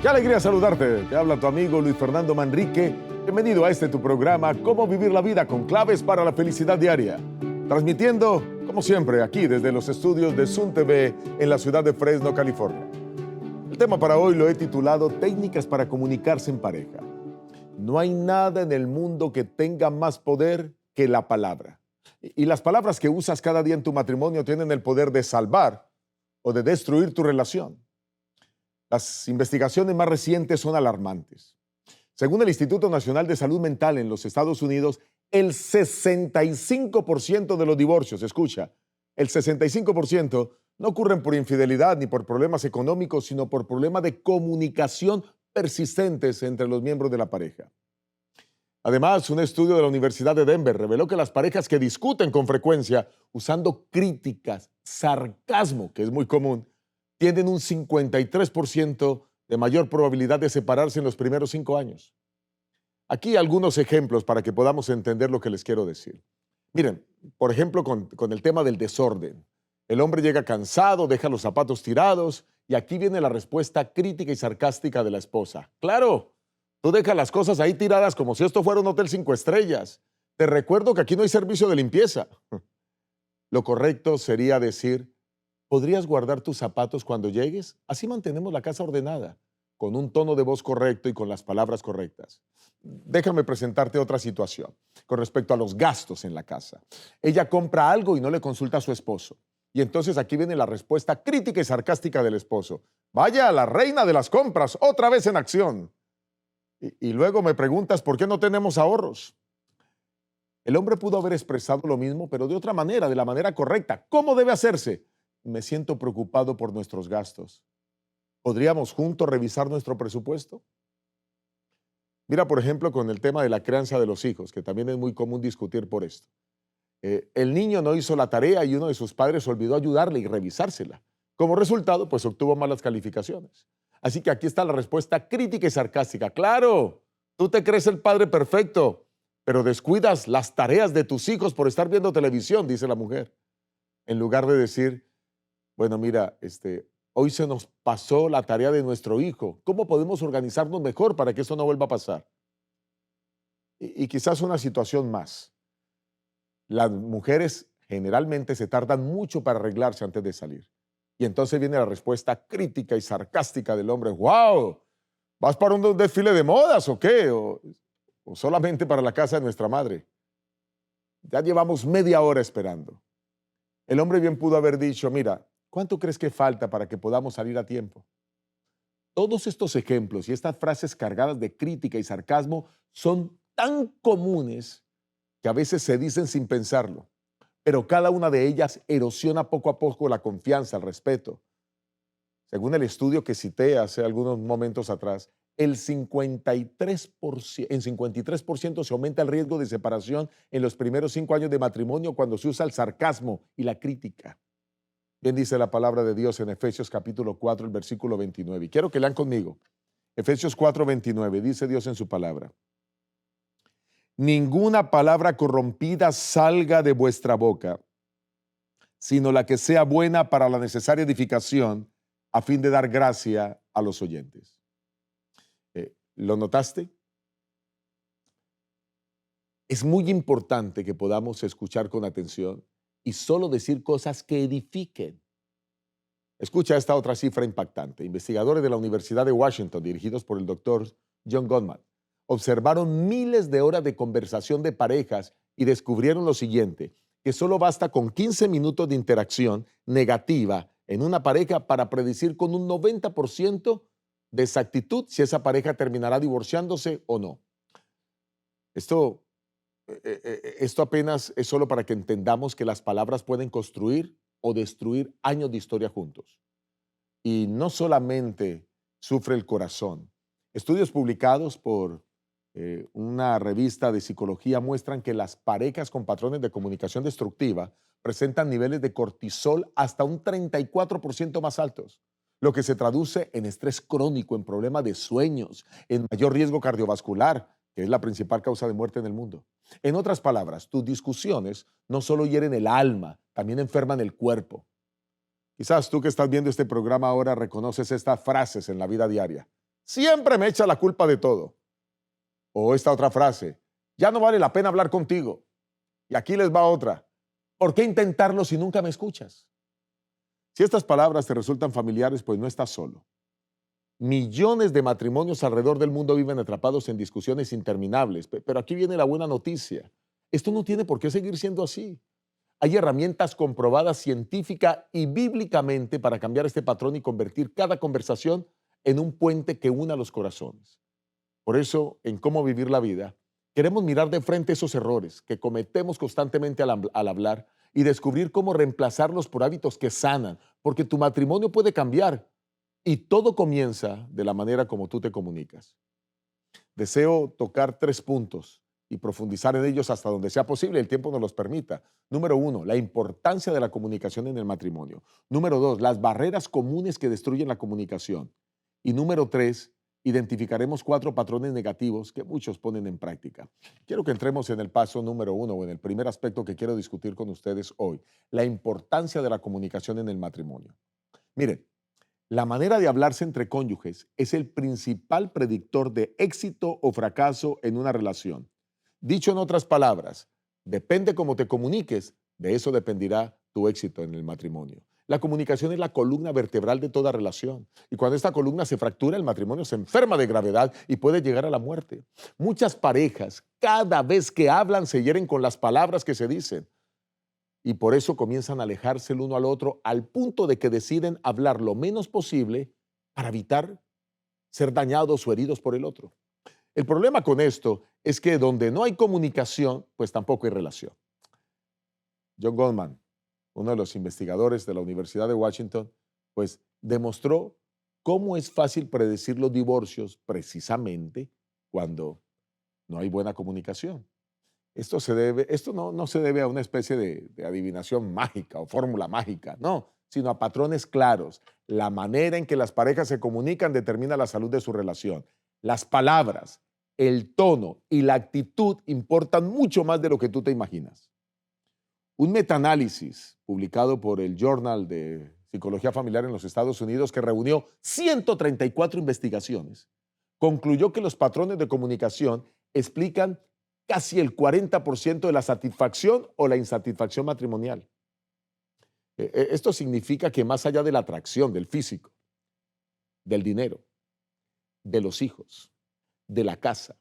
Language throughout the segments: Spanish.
alegría saludarte. Te habla tu amigo Luis Fernando Manrique. Bienvenido a tu programa, Cómo vivir la vida con claves para la felicidad diaria. Transmitiendo, como siempre, aquí desde los estudios de Sun TV en la ciudad de Fresno, California. El tema para hoy lo he titulado Técnicas para comunicarse en pareja. No hay nada en el mundo que tenga más poder que la palabra. Y las palabras que usas cada día en tu matrimonio tienen el poder de salvar o de destruir tu relación. Las investigaciones más recientes son alarmantes. Según el Instituto Nacional de Salud Mental en los Estados Unidos, el 65% de los divorcios, escucha, el 65% no ocurren por infidelidad ni por problemas económicos, sino por problemas de comunicación persistentes entre los miembros de la pareja. Además, un estudio de la Universidad de Denver reveló que las parejas que discuten con frecuencia usando críticas, sarcasmo, que es muy común, tienen un 53% de mayor probabilidad de separarse en los primeros 5 años. Aquí algunos ejemplos para que podamos entender lo que les quiero decir. Miren, por ejemplo, con el tema del desorden. El hombre llega cansado, deja los zapatos tirados y aquí viene la respuesta crítica y sarcástica de la esposa. Claro, tú dejas las cosas ahí tiradas como si esto fuera un hotel 5 estrellas. Te recuerdo que aquí no hay servicio de limpieza. Lo correcto sería decir: ¿podrías guardar tus zapatos cuando llegues? Así mantenemos la casa ordenada, con un tono de voz correcto y con las palabras correctas. Déjame presentarte otra situación con respecto a los gastos en la casa. Ella compra algo y no le consulta a su esposo. Y entonces aquí viene la respuesta crítica y sarcástica del esposo. Vaya, la reina de las compras, otra vez en acción. Y luego me preguntas por qué no tenemos ahorros. El hombre pudo haber expresado lo mismo, pero de otra manera, de la manera correcta. ¿Cómo debe hacerse? Me siento preocupado por nuestros gastos. ¿Podríamos juntos revisar nuestro presupuesto? Mira, por ejemplo, con el tema de la crianza de los hijos, que también es muy común discutir por esto. El niño no hizo la tarea y uno de sus padres olvidó ayudarle y revisársela. Como resultado, pues obtuvo malas calificaciones. Así que aquí está la respuesta crítica y sarcástica. Claro, tú te crees el padre perfecto, pero descuidas las tareas de tus hijos por estar viendo televisión, dice la mujer. En lugar de decir: bueno, mira, hoy se nos pasó la tarea de nuestro hijo. ¿Cómo podemos organizarnos mejor para que eso no vuelva a pasar? Y quizás una situación más. Las mujeres generalmente se tardan mucho para arreglarse antes de salir. Y entonces viene la respuesta crítica y sarcástica del hombre. ¡Wow! ¿Vas para un desfile de modas o qué? ¿O solamente para la casa de nuestra madre? Ya llevamos media hora esperando. El hombre bien pudo haber dicho: mira, ¿cuánto crees que falta para que podamos salir a tiempo? Todos estos ejemplos y estas frases cargadas de crítica y sarcasmo son tan comunes que a veces se dicen sin pensarlo, pero cada una de ellas erosiona poco a poco la confianza, el respeto. Según el estudio que cité hace algunos momentos atrás, en 53% se aumenta el riesgo de separación en los primeros 5 años de matrimonio cuando se usa el sarcasmo y la crítica. Bien dice la palabra de Dios en Efesios capítulo 4, el versículo 29. Y quiero que lean conmigo. Efesios 4, 29, dice Dios en su palabra: ninguna palabra corrompida salga de vuestra boca, sino la que sea buena para la necesaria edificación, a fin de dar gracia a los oyentes. ¿Lo notaste? Es muy importante que podamos escuchar con atención y solo decir cosas que edifiquen. Escucha esta otra cifra impactante. Investigadores de la Universidad de Washington, dirigidos por el doctor John Gottman, observaron miles de horas de conversación de parejas y descubrieron lo siguiente: que solo basta con 15 minutos de interacción negativa en una pareja para predecir con un 90% de exactitud si esa pareja terminará divorciándose o no. Esto apenas es solo para que entendamos que las palabras pueden construir o destruir años de historia juntos. Y no solamente sufre el corazón. Estudios publicados por una revista de psicología muestran que las parejas con patrones de comunicación destructiva presentan niveles de cortisol hasta un 34% más altos, lo que se traduce en estrés crónico, en problemas de sueños, en mayor riesgo cardiovascular, que es la principal causa de muerte en el mundo. En otras palabras, tus discusiones no solo hieren el alma, también enferman el cuerpo. Quizás tú que estás viendo este programa ahora reconoces estas frases en la vida diaria. siempre me echa la culpa de todo. O esta otra frase, ya no vale la pena hablar contigo. Y aquí les va otra, ¿por qué intentarlo si nunca me escuchas? Si estas palabras te resultan familiares, pues no estás solo. Millones de matrimonios alrededor del mundo viven atrapados en discusiones interminables, pero aquí viene la buena noticia. Esto no tiene por qué seguir siendo así. Hay herramientas comprobadas científica y bíblicamente para cambiar este patrón y convertir cada conversación en un puente que una los corazones. Por eso, en Cómo Vivir la Vida, queremos mirar de frente esos errores que cometemos constantemente al hablar y descubrir cómo reemplazarlos por hábitos que sanan, porque tu matrimonio puede cambiar y todo comienza de la manera como tú te comunicas. Deseo tocar 3 puntos y profundizar en ellos hasta donde sea posible, el tiempo nos los permita. Número 1, la importancia de la comunicación en el matrimonio. Número 2, las barreras comunes que destruyen la comunicación. Y número 3, identificaremos 4 patrones negativos que muchos ponen en práctica. Quiero que entremos en el paso número 1 o en el primer aspecto que quiero discutir con ustedes hoy, la importancia de la comunicación en el matrimonio. Miren, la manera de hablarse entre cónyuges es el principal predictor de éxito o fracaso en una relación. Dicho en otras palabras, depende cómo te comuniques, de eso dependerá tu éxito en el matrimonio. La comunicación es la columna vertebral de toda relación. Y cuando esta columna se fractura, el matrimonio se enferma de gravedad y puede llegar a la muerte. Muchas parejas, cada vez que hablan, se hieren con las palabras que se dicen. Y por eso comienzan a alejarse el uno al otro al punto de que deciden hablar lo menos posible para evitar ser dañados o heridos por el otro. El problema con esto es que donde no hay comunicación, pues tampoco hay relación. John Gottman, uno de los investigadores de la Universidad de Washington, pues demostró cómo es fácil predecir los divorcios precisamente cuando no hay buena comunicación. Esto no se debe a una especie de adivinación mágica o fórmula mágica, no, sino a patrones claros. La manera en que las parejas se comunican determina la salud de su relación. Las palabras, el tono y la actitud importan mucho más de lo que tú te imaginas. Un metaanálisis publicado por el Journal de Psicología Familiar en los Estados Unidos, que reunió 134 investigaciones, concluyó que los patrones de comunicación explican casi el 40% de la satisfacción o la insatisfacción matrimonial. Esto significa que más allá de la atracción, del físico, del dinero, de los hijos, de la casa,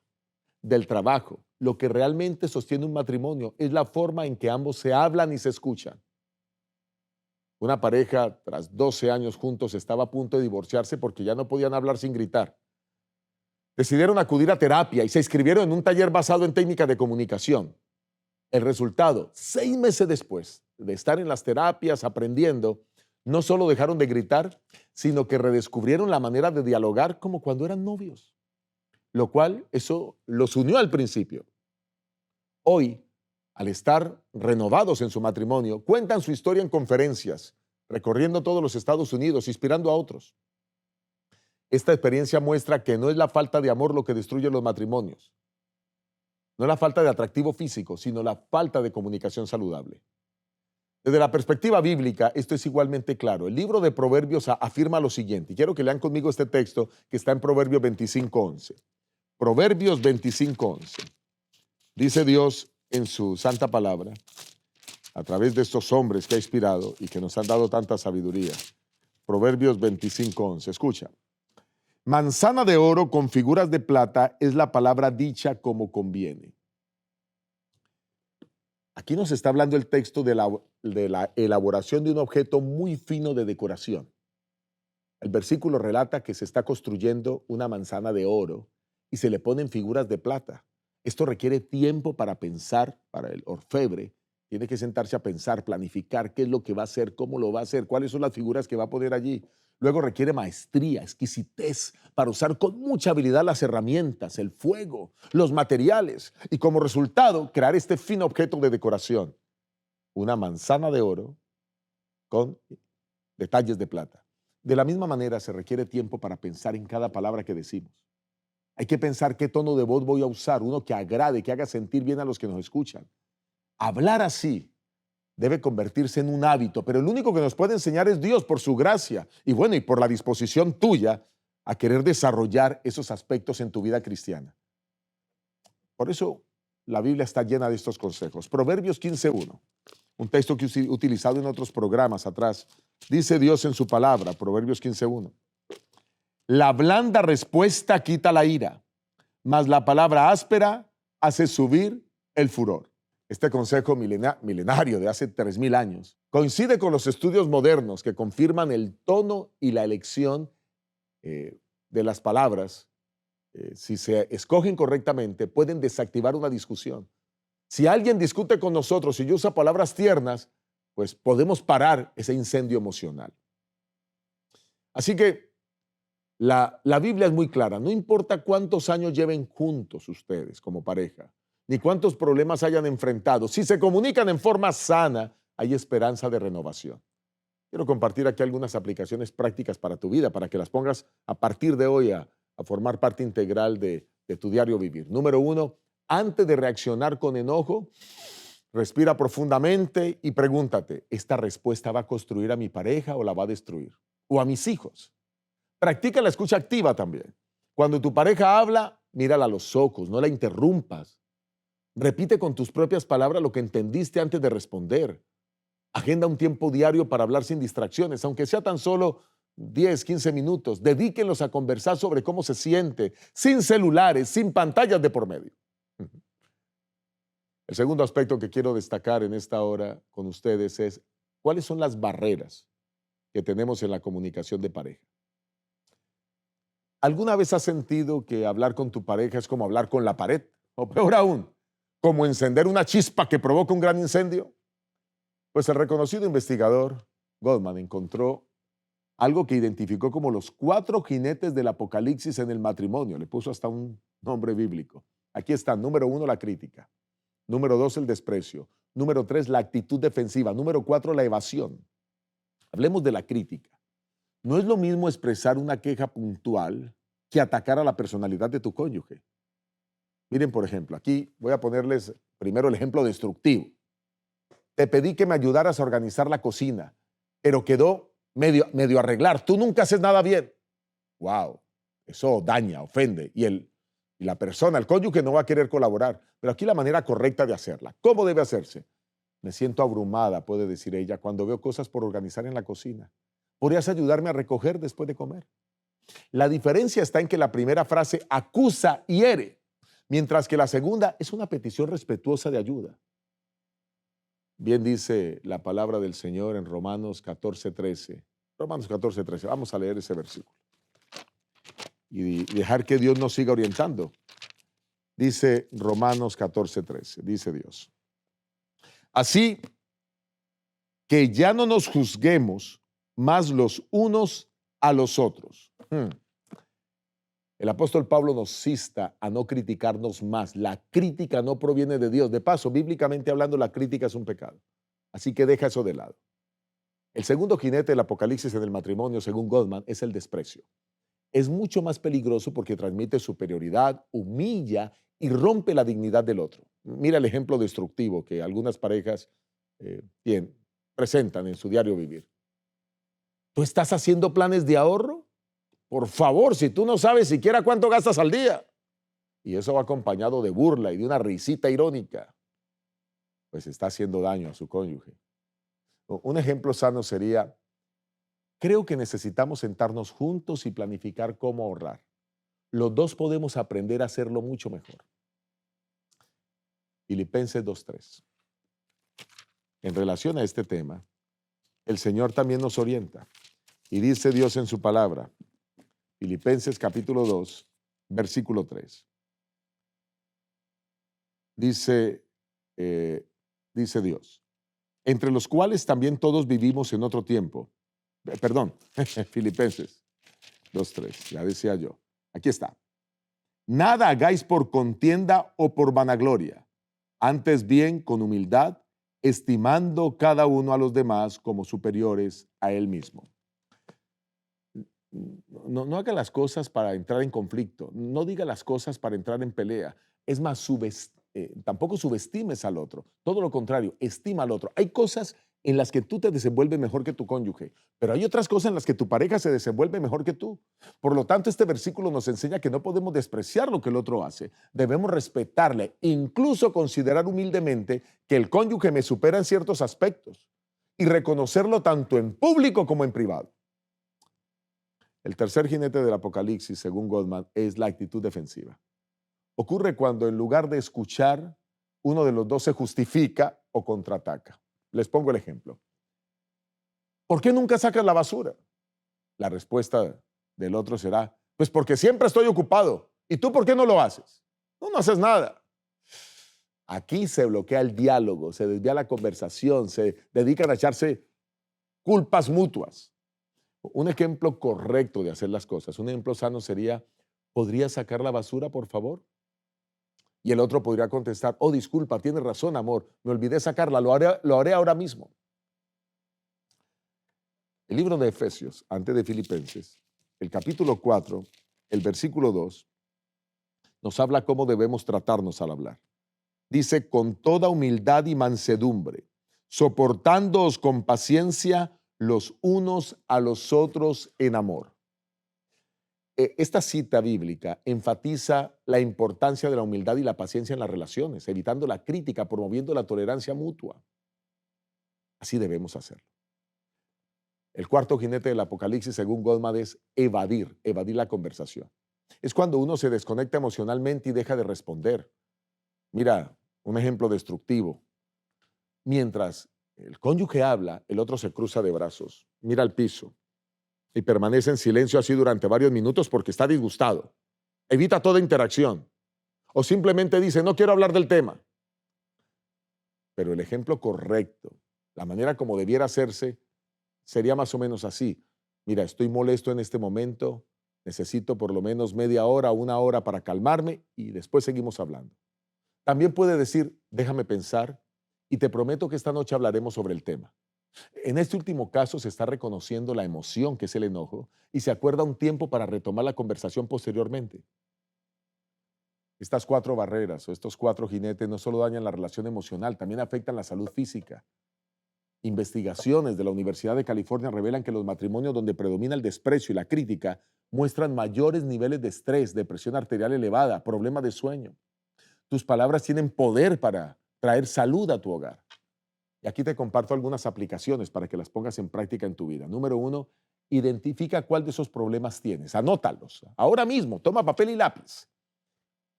del trabajo, lo que realmente sostiene un matrimonio es la forma en que ambos se hablan y se escuchan. Una pareja, tras 12 años juntos, estaba a punto de divorciarse porque ya no podían hablar sin gritar. Decidieron acudir a terapia y se inscribieron en un taller basado en técnicas de comunicación. El resultado, 6 meses después de estar en las terapias aprendiendo, no solo dejaron de gritar, sino que redescubrieron la manera de dialogar como cuando eran novios, lo cual eso los unió al principio. Hoy, al estar renovados en su matrimonio, cuentan su historia en conferencias, recorriendo todos los Estados Unidos, inspirando a otros. Esta experiencia muestra que no es la falta de amor lo que destruye los matrimonios. No es la falta de atractivo físico, sino la falta de comunicación saludable. Desde la perspectiva bíblica, esto es igualmente claro. El libro de Proverbios afirma lo siguiente, y quiero que lean conmigo este texto que está en Proverbios 25:11. Proverbios 25:11. Dice Dios en su santa palabra, a través de estos hombres que ha inspirado y que nos han dado tanta sabiduría. Proverbios 25:11. Escucha. Manzana de oro con figuras de plata es la palabra dicha como conviene. Aquí nos está hablando el texto de la elaboración de un objeto muy fino de decoración. El versículo relata que se está construyendo una manzana de oro y se le ponen figuras de plata. Esto requiere tiempo para pensar, para el orfebre. Tiene que sentarse a pensar, planificar qué es lo que va a hacer, cómo lo va a hacer, cuáles son las figuras que va a poner allí. Luego requiere maestría, exquisitez para usar con mucha habilidad las herramientas, el fuego, los materiales y como resultado crear este fino objeto de decoración. Una manzana de oro con detalles de plata. De la misma manera se requiere tiempo para pensar en cada palabra que decimos. Hay que pensar qué tono de voz voy a usar, uno que agrade, que haga sentir bien a los que nos escuchan. Hablar así debe convertirse en un hábito, pero el único que nos puede enseñar es Dios por su gracia y bueno, y por la disposición tuya a querer desarrollar esos aspectos en tu vida cristiana. Por eso la Biblia está llena de estos consejos. Proverbios 15:1, un texto que he utilizado en otros programas atrás. Dice Dios en su palabra, Proverbios 15:1. La blanda respuesta quita la ira, mas la palabra áspera hace subir el furor. Este consejo milenario de hace 3000 años coincide con los estudios modernos que confirman el tono y la elección de las palabras. Si se escogen correctamente, pueden desactivar una discusión. Si alguien discute con nosotros y usa palabras tiernas, pues podemos parar ese incendio emocional. Así que la Biblia es muy clara. No importa cuántos años lleven juntos ustedes como pareja, ni cuántos problemas hayan enfrentado. Si se comunican en forma sana, hay esperanza de renovación. Quiero compartir aquí algunas aplicaciones prácticas para tu vida, para que las pongas a partir de hoy a formar parte integral de tu diario vivir. Número 1, antes de reaccionar con enojo, respira profundamente y pregúntate, ¿esta respuesta va a construir a mi pareja o la va a destruir? ¿O a mis hijos? Practica la escucha activa también. Cuando tu pareja habla, mírala a los ojos, no la interrumpas. Repite con tus propias palabras lo que entendiste antes de responder. Agenda un tiempo diario para hablar sin distracciones, aunque sea tan solo 10, 15 minutos. Dedíquenlos a conversar sobre cómo se siente, sin celulares, sin pantallas de por medio. El segundo aspecto que quiero destacar en esta hora con ustedes es cuáles son las barreras que tenemos en la comunicación de pareja. ¿Alguna vez has sentido que hablar con tu pareja es como hablar con la pared? O peor aún, como encender una chispa que provoca un gran incendio. Pues el reconocido investigador Goldman encontró algo que identificó como los 4 jinetes del apocalipsis en el matrimonio. Le puso hasta un nombre bíblico. Aquí está, número 1, la crítica. Número 2, el desprecio. Número 3, la actitud defensiva. Número 4, la evasión. Hablemos de la crítica. No es lo mismo expresar una queja puntual que atacar a la personalidad de tu cónyuge. Miren, por ejemplo, aquí voy a ponerles primero el ejemplo destructivo. Te pedí que me ayudaras a organizar la cocina, pero quedó medio arreglar. Tú nunca haces nada bien. Wow, eso daña, ofende. Y la persona, el cónyuge, no va a querer colaborar. Pero aquí la manera correcta de hacerla. ¿Cómo debe hacerse? Me siento abrumada, puede decir ella, cuando veo cosas por organizar en la cocina. ¿Podrías ayudarme a recoger después de comer? La diferencia está en que la primera frase acusa y hiere, mientras que la segunda es una petición respetuosa de ayuda. Bien dice la palabra del Señor en Romanos 14:13. Romanos 14:13. Vamos a leer ese versículo y dejar que Dios nos siga orientando. Dice Romanos 14:13. Dice Dios. Así que ya no nos juzguemos más los unos a los otros. El apóstol Pablo nos insta a no criticarnos más. La crítica no proviene de Dios. De paso, bíblicamente hablando, la crítica es un pecado. Así que deja eso de lado. El segundo jinete del apocalipsis en el matrimonio, según Goldman, es el desprecio. Es mucho más peligroso porque transmite superioridad, humilla y rompe la dignidad del otro. Mira el ejemplo destructivo que algunas parejas presentan en su diario vivir. ¿Tú estás haciendo planes de ahorro? Por favor, si tú no sabes siquiera cuánto gastas al día. Y eso va acompañado de burla y de una risita irónica. Pues está haciendo daño a su cónyuge. Un ejemplo sano sería, creo que necesitamos sentarnos juntos y planificar cómo ahorrar. Los dos podemos aprender a hacerlo mucho mejor. Filipenses 2:3. En relación a este tema, el Señor también nos orienta. Y dice Dios en su palabra, Filipenses capítulo 2, versículo 3. Dice Dios, entre los cuales también todos vivimos en otro tiempo. Filipenses 2:3, ya decía yo. Aquí está. Nada hagáis por contienda o por vanagloria, antes bien con humildad, estimando cada uno a los demás como superiores a él mismo. No haga las cosas para entrar en conflicto, no diga las cosas para entrar en pelea. Es más, tampoco subestimes al otro, todo lo contrario, estima al otro. Hay cosas en las que tú te desenvuelves mejor que tu cónyuge, pero hay otras cosas en las que tu pareja se desenvuelve mejor que tú. Por lo tanto, este versículo nos enseña que no podemos despreciar lo que el otro hace. Debemos respetarle, incluso considerar humildemente que el cónyuge me supera en ciertos aspectos y reconocerlo tanto en público como en privado. El tercer jinete del Apocalipsis, según Goldman, es la actitud defensiva. Ocurre cuando en lugar de escuchar, uno de los dos se justifica o contraataca. Les pongo el ejemplo. ¿Por qué nunca sacas la basura? La respuesta del otro será, pues porque siempre estoy ocupado. ¿Y tú por qué no lo haces? No, no haces nada. Aquí se bloquea el diálogo, se desvía la conversación, se dedican a echarse culpas mutuas. Un ejemplo correcto de hacer las cosas, un ejemplo sano sería, ¿podrías sacar la basura, por favor? Y el otro podría contestar, oh, disculpa, tienes razón, amor, me olvidé sacarla, lo haré ahora mismo. El libro de Efesios, antes de Filipenses, el capítulo 4, el versículo 2, nos habla cómo debemos tratarnos al hablar. Dice, con toda humildad y mansedumbre, soportándoos con paciencia los unos a los otros en amor. Esta cita bíblica enfatiza la importancia de la humildad y la paciencia en las relaciones, evitando la crítica, promoviendo la tolerancia mutua. Así debemos hacerlo. El cuarto jinete del Apocalipsis, según Goldman, es evadir la conversación. Es cuando uno se desconecta emocionalmente y deja de responder. Mira, un ejemplo destructivo. Mientras el cónyuge habla, el otro se cruza de brazos, mira al piso y permanece en silencio así durante varios minutos porque está disgustado. Evita toda interacción o simplemente dice, no quiero hablar del tema. Pero el ejemplo correcto, la manera como debiera hacerse, sería más o menos así. Mira, estoy molesto en este momento, necesito por lo menos media hora, una hora para calmarme y después seguimos hablando. También puede decir, déjame pensar y te prometo que esta noche hablaremos sobre el tema. En este último caso se está reconociendo la emoción que es el enojo y se acuerda un tiempo para retomar la conversación posteriormente. Estas cuatro barreras o estos cuatro jinetes no solo dañan la relación emocional, también afectan la salud física. Investigaciones de la Universidad de California revelan que los matrimonios donde predomina el desprecio y la crítica muestran mayores niveles de estrés, de presión arterial elevada, problemas de sueño. Tus palabras tienen poder para traer salud a tu hogar. Y aquí te comparto algunas aplicaciones para que las pongas en práctica en tu vida. Número 1, identifica cuál de esos problemas tienes. Anótalos. Ahora mismo, toma papel y lápiz.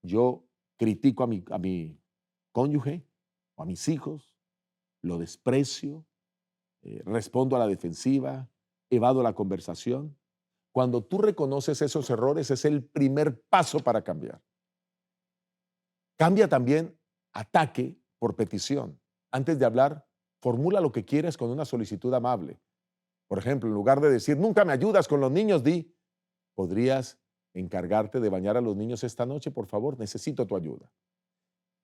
Yo critico a mi cónyuge o a mis hijos, lo desprecio, respondo a la defensiva, evado la conversación. Cuando tú reconoces esos errores, es el primer paso para cambiar. Cambia también ataque por petición. Antes de hablar, formula lo que quieres con una solicitud amable. Por ejemplo, en lugar de decir, nunca me ayudas con los niños, di, ¿podrías encargarte de bañar a los niños esta noche? Por favor, necesito tu ayuda.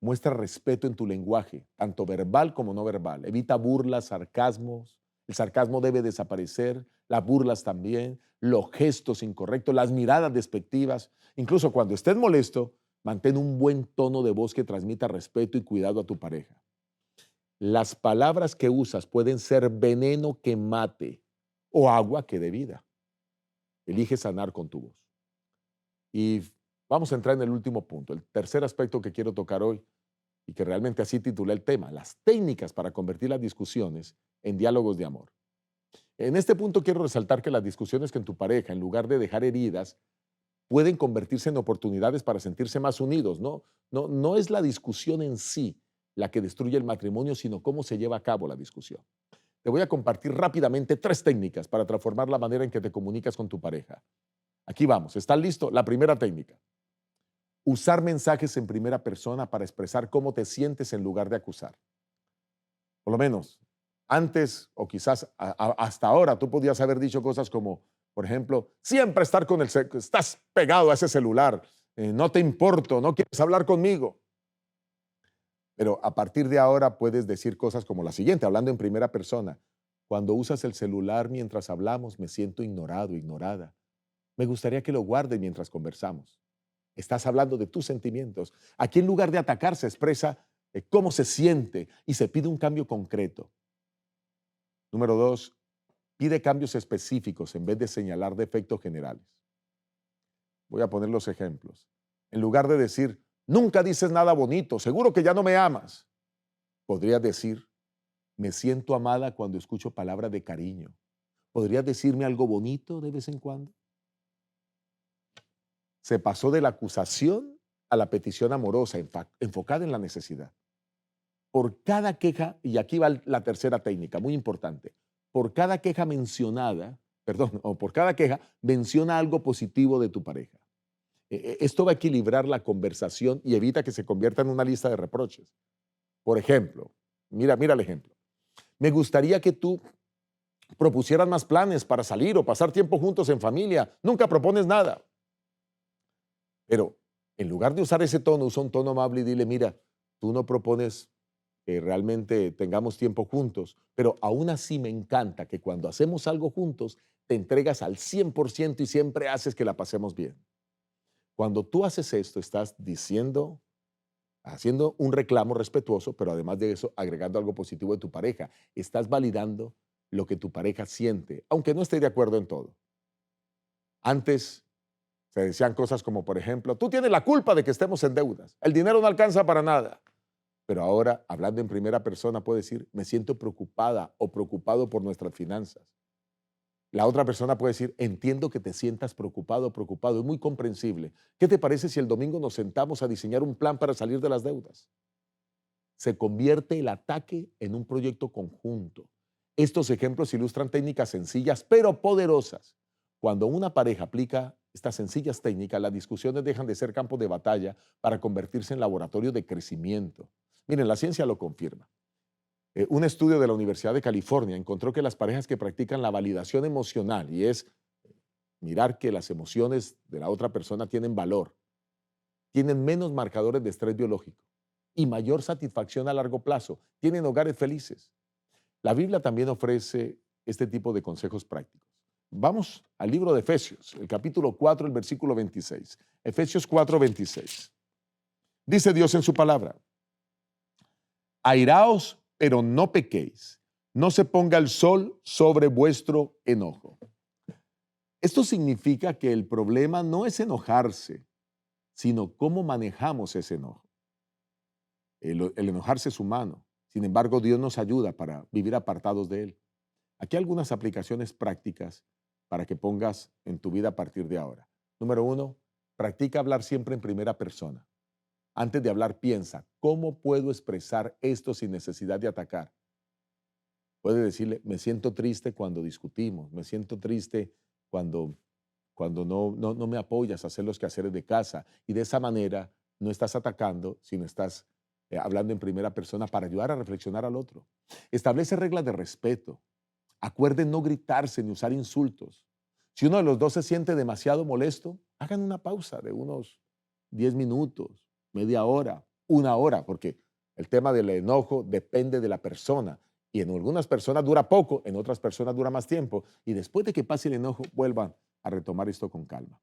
Muestra respeto en tu lenguaje, tanto verbal como no verbal. Evita burlas, sarcasmos. El sarcasmo debe desaparecer, las burlas también, los gestos incorrectos, las miradas despectivas. Incluso cuando estés molesto, mantén un buen tono de voz que transmita respeto y cuidado a tu pareja. Las palabras que usas pueden ser veneno que mate o agua que dé vida. Elige sanar con tu voz. Y vamos a entrar en el último punto, el tercer aspecto que quiero tocar hoy y que realmente así titulé el tema, las técnicas para convertir las discusiones en diálogos de amor. En este punto quiero resaltar que las discusiones con tu pareja, en lugar de dejar heridas, pueden convertirse en oportunidades para sentirse más unidos. No es la discusión en sí la que destruye el matrimonio, sino cómo se lleva a cabo la discusión. Te voy a compartir rápidamente 3 técnicas para transformar la manera en que te comunicas con tu pareja. Aquí vamos, ¿estás listo? La primera técnica. Usar mensajes en primera persona para expresar cómo te sientes en lugar de acusar. Por lo menos, antes o quizás hasta ahora tú podías haber dicho cosas como, por ejemplo, siempre estás pegado a ese celular, no te importo, no quieres hablar conmigo. Pero a partir de ahora puedes decir cosas como la siguiente, hablando en primera persona. Cuando usas el celular mientras hablamos, me siento ignorado, ignorada. Me gustaría que lo guardes mientras conversamos. Estás hablando de tus sentimientos. Aquí en lugar de atacar se expresa cómo se siente y se pide un cambio concreto. Número 2, pide cambios específicos en vez de señalar defectos generales. Voy a poner los ejemplos. En lugar de decir, nunca dices nada bonito, seguro que ya no me amas, podrías decir, me siento amada cuando escucho palabras de cariño. ¿Podrías decirme algo bonito de vez en cuando? Se pasó de la acusación a la petición amorosa, enfocada en la necesidad. Por cada queja, y aquí va la tercera técnica, muy importante, por cada queja mencionada, o por cada queja, menciona algo positivo de tu pareja. Esto va a equilibrar la conversación y evita que se convierta en una lista de reproches. Por ejemplo, mira el ejemplo. Me gustaría que tú propusieras más planes para salir o pasar tiempo juntos en familia. Nunca propones nada. Pero en lugar de usar ese tono, usa un tono amable y dile, mira, tú no propones que realmente tengamos tiempo juntos, pero aún así me encanta que cuando hacemos algo juntos, te entregas al 100% y siempre haces que la pasemos bien. Cuando tú haces esto, estás haciendo un reclamo respetuoso, pero además de eso, agregando algo positivo de tu pareja. Estás validando lo que tu pareja siente, aunque no esté de acuerdo en todo. Antes se decían cosas como, por ejemplo, tú tienes la culpa de que estemos en deudas, el dinero no alcanza para nada. Pero ahora, hablando en primera persona, puede decir, me siento preocupada o preocupado por nuestras finanzas. La otra persona puede decir, entiendo que te sientas preocupado o preocupado, es muy comprensible. ¿Qué te parece si el domingo nos sentamos a diseñar un plan para salir de las deudas? Se convierte el ataque en un proyecto conjunto. Estos ejemplos ilustran técnicas sencillas pero poderosas. Cuando una pareja aplica estas sencillas técnicas, las discusiones dejan de ser campos de batalla para convertirse en laboratorios de crecimiento. Miren, la ciencia lo confirma. Un estudio de la Universidad de California encontró que las parejas que practican la validación emocional, y es mirar que las emociones de la otra persona tienen valor, tienen menos marcadores de estrés biológico y mayor satisfacción a largo plazo, tienen hogares felices. La Biblia también ofrece este tipo de consejos prácticos. Vamos al libro de Efesios, el capítulo 4, el versículo 26. Efesios 4, 26. Dice Dios en su palabra, airaos, pero no pequéis, no se ponga el sol sobre vuestro enojo. Esto significa que el problema no es enojarse, sino cómo manejamos ese enojo. El enojarse es humano, sin embargo Dios nos ayuda para vivir apartados de él. Aquí hay algunas aplicaciones prácticas para que pongas en tu vida a partir de ahora. Número 1, practica hablar siempre en primera persona. Antes de hablar, piensa, ¿cómo puedo expresar esto sin necesidad de atacar? Puede decirle, me siento triste cuando discutimos, me siento triste cuando no me apoyas a hacer los quehaceres de casa. Y de esa manera no estás atacando, sino estás hablando en primera persona para ayudar a reflexionar al otro. Establece reglas de respeto. Acuerden no gritarse ni usar insultos. Si uno de los dos se siente demasiado molesto, hagan una pausa de unos 10 minutos, media hora, una hora, porque el tema del enojo depende de la persona y en algunas personas dura poco, en otras personas dura más tiempo y después de que pase el enojo vuelvan a retomar esto con calma.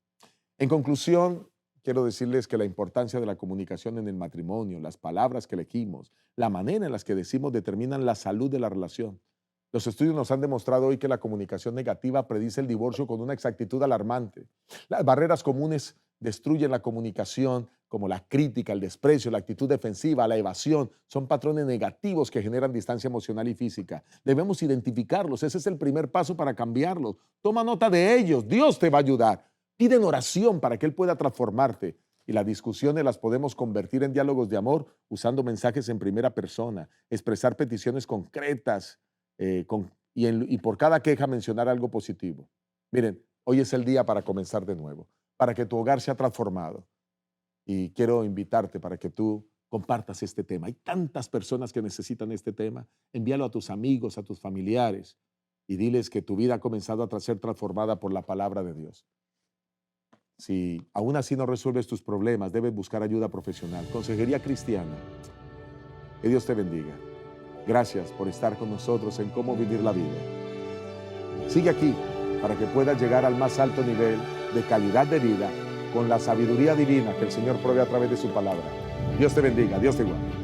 En conclusión, quiero decirles que la importancia de la comunicación en el matrimonio, las palabras que elegimos, la manera en las que decimos determinan la salud de la relación. Los estudios nos han demostrado hoy que la comunicación negativa predice el divorcio con una exactitud alarmante. Las barreras comunes destruyen la comunicación, como la crítica, el desprecio, la actitud defensiva, la evasión. Son patrones negativos que generan distancia emocional y física. Debemos identificarlos. Ese es el primer paso para cambiarlos. Toma nota de ellos. Dios te va a ayudar. Pide en oración para que Él pueda transformarte. Y las discusiones las podemos convertir en diálogos de amor usando mensajes en primera persona, expresar peticiones concretas, y por cada queja mencionar algo positivo. Miren, hoy es el día para comenzar de nuevo, para que tu hogar sea transformado. Y quiero invitarte para que tú compartas este tema. Hay tantas personas que necesitan este tema. Envíalo a tus amigos, a tus familiares y diles que tu vida ha comenzado a ser transformada por la palabra de Dios. Si aún así no resuelves tus problemas, debes buscar ayuda profesional. Consejería Cristiana. Que Dios te bendiga. Gracias por estar con nosotros en Cómo Vivir la Vida. Sigue aquí para que puedas llegar al más alto nivel de calidad de vida con la sabiduría divina que el Señor provee a través de su palabra. Dios te bendiga, Dios te guarde.